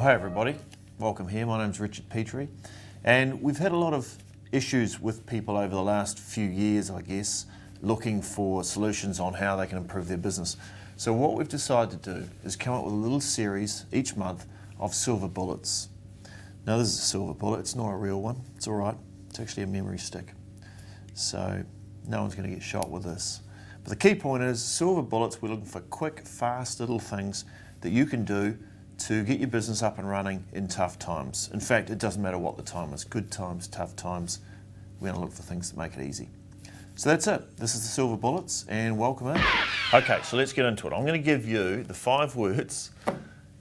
Well, hey everybody, welcome here. My name's Richard Petrie, and we've had a lot of issues with people over the last few years, I guess, looking for solutions on how they can improve their business. So what we've decided to do is come up with a little series each month of silver bullets. Now this is a silver bullet, it's not a real one, it's all right, it's actually a memory stick. So no one's going to get shot with this. But the key point is, silver bullets, we're looking for quick, fast little things that you can do to get your business up and running in tough times. In fact, it doesn't matter what the time is, good times, tough times, we're going to look for things that make it easy. So that's it. This is the silver bullets, and welcome in. Okay, so let's get into it. I'm going to give you the 5 words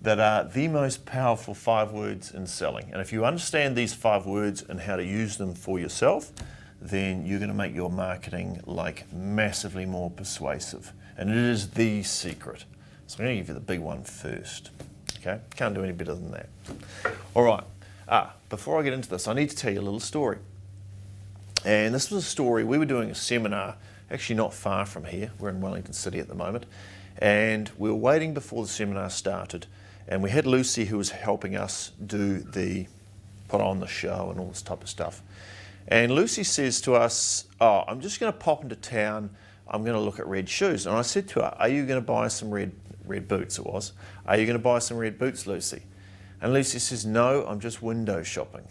that are the most powerful 5 words in selling. And if you understand these 5 words and how to use them for yourself, then you're going to make your marketing like massively more persuasive. And it is the secret. So I'm going to give you the big one first. Okay, can't do any better than that. All right, before I get into this, I need to tell you a little story. And this was a story, we were doing a seminar, actually not far from here, we're in Wellington City at the moment, and we were waiting before the seminar started, and we had Lucy who was helping us put on the show and all this type of stuff. And Lucy says to us, oh, I'm just going to pop into town, I'm going to look at red shoes. And I said to her, are you going to buy some red boots, it was. Are you going to buy some red boots, Lucy? And Lucy says, no, I'm just window shopping.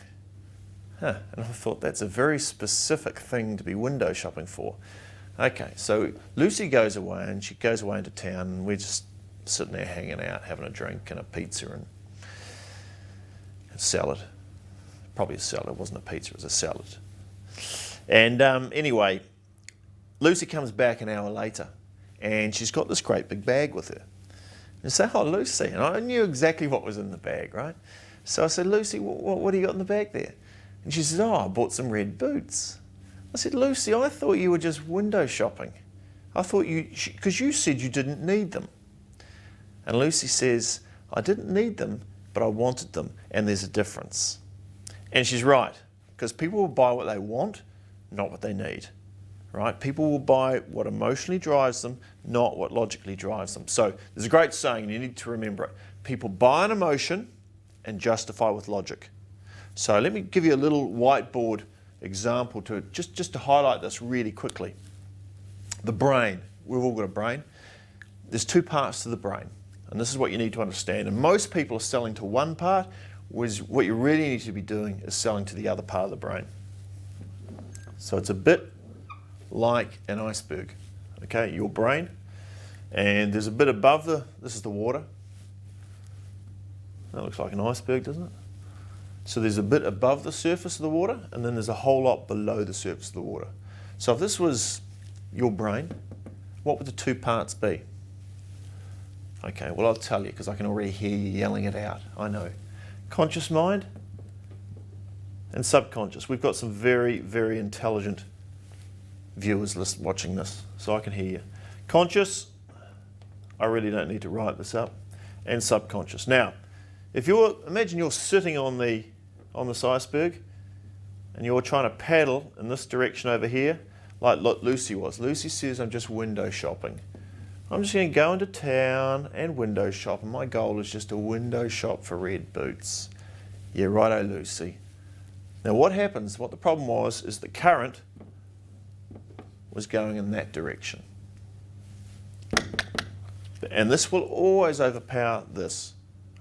And I thought that's a very specific thing to be window shopping for. Okay, so Lucy goes away, and she goes away into town, and we're just sitting there hanging out, having a drink and a pizza and a salad. Probably a salad, it wasn't a pizza, it was a salad. And anyway, Lucy comes back an hour later, and she's got this great big bag with her. And I say, oh, Lucy, and I knew exactly what was in the bag, right? So I said, Lucy, what do you got in the bag there? And she says, oh, I bought some red boots. I said, Lucy, I thought you were just window shopping. I thought because you said you didn't need them. And Lucy says, I didn't need them, but I wanted them, and there's a difference. And she's right, because people will buy what they want, not what they need. Right? People will buy what emotionally drives them, not what logically drives them. So there's a great saying, and you need to remember it. People buy an emotion and justify with logic. So let me give you a little whiteboard example just to highlight this really quickly. The brain. We've all got a brain. There's 2 parts to the brain, and this is what you need to understand. And most people are selling to one part, whereas what you really need to be doing is selling to the other part of the brain. So it's a bit like an iceberg, okay, your brain, and there's a bit above this is the water. That looks like an iceberg, doesn't it? So there's a bit above the surface of the water, and then there's a whole lot below the surface of the water. So if this was your brain, what would the 2 parts be? Okay, well I'll tell you, because I can already hear you yelling it out, I know. Conscious mind and subconscious. We've got some very, very intelligent viewers watching this, so I can hear you. Conscious, I really don't need to write this up, and subconscious. Now, imagine you're sitting on this iceberg, and you're trying to paddle in this direction over here, like Lucy was. Lucy says, I'm just window shopping. I'm just going to go into town and window shop, and my goal is just a window shop for red boots. Yeah, righto, Lucy. Now what happens, what the problem was, is the current was going in that direction. And this will always overpower this,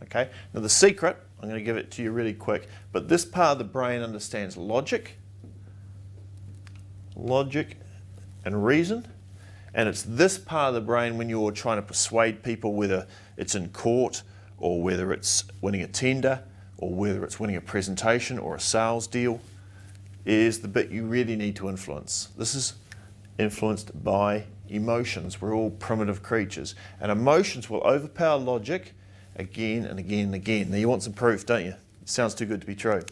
okay? Now the secret, I'm going to give it to you really quick, but this part of the brain understands logic and reason, and it's this part of the brain when you're trying to persuade people, whether it's in court or whether it's winning a tender or whether it's winning a presentation or a sales deal, is the bit you really need to influence. This is influenced by emotions. We're all primitive creatures, and emotions will overpower logic again and again and again. Now you want some proof, don't you? It sounds too good to be true.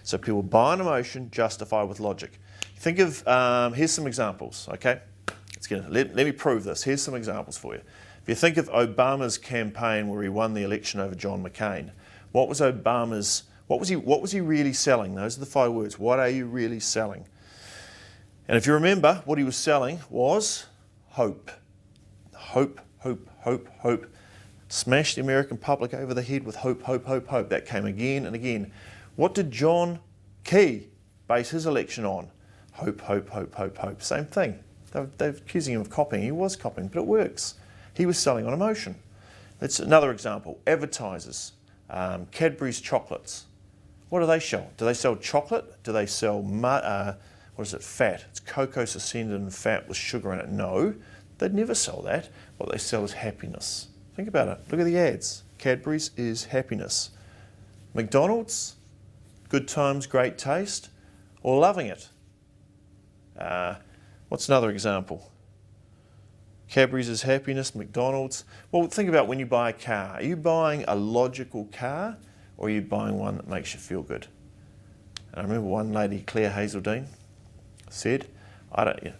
So people buy an emotion, justify with logic. Think of, here's some examples, okay? Let me prove this. Here's some examples for you. If you think of Obama's campaign where he won the election over John McCain, what was he really selling? Those are the 5 words. What are you really selling? And if you remember, what he was selling was hope. Hope, hope, hope, hope. Smash the American public over the head with hope, hope, hope, hope. That came again and again. What did John Key base his election on? Hope, hope, hope, hope, hope. Same thing. They're accusing him of copying. He was copying, but it works. He was selling on emotion. That's another example. Advertisers. Cadbury's chocolates. What do they sell? Do they sell chocolate? Do they sell, what is it, fat? It's cocoa suspended in fat with sugar in it. No, they'd never sell that. What they sell is happiness. Think about it. Look at the ads. Cadbury's is happiness. McDonald's, good times, great taste, or loving it. What's another example? Cadbury's is happiness, McDonald's. Well, think about when you buy a car. Are you buying a logical car, or are you buying one that makes you feel good? And I remember one lady, Claire Hazeldine, said,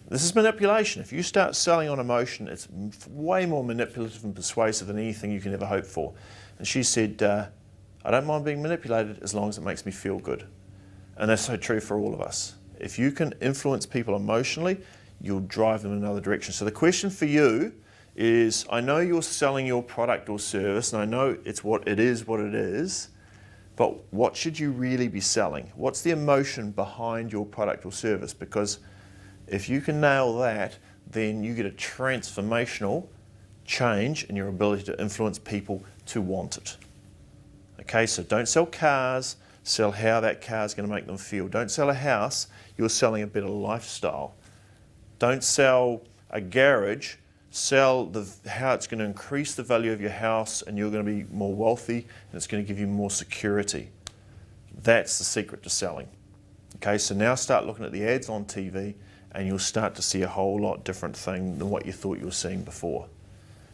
this is manipulation. If you start selling on emotion, it's way more manipulative and persuasive than anything you can ever hope for. And she said, I don't mind being manipulated as long as it makes me feel good. And that's so true for all of us. If you can influence people emotionally, you'll drive them in another direction. So the question for you is, I know you're selling your product or service, and I know it's what it is, but what should you really be selling? What's the emotion behind your product or service? Because if you can nail that, then you get a transformational change in your ability to influence people to want it. Okay, so don't sell cars, sell how that car is going to make them feel. Don't sell a house, you're selling a better lifestyle. Don't sell a garage, sell how it's going to increase the value of your house and you're going to be more wealthy and it's going to give you more security. That's the secret to selling. Okay, so now start looking at the ads on TV and you'll start to see a whole lot different thing than what you thought you were seeing before.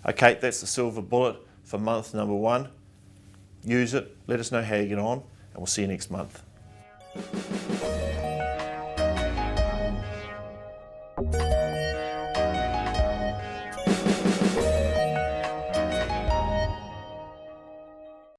Okay, that's the silver bullet for month number 1. Use it, let us know how you get on, and we'll see you next month.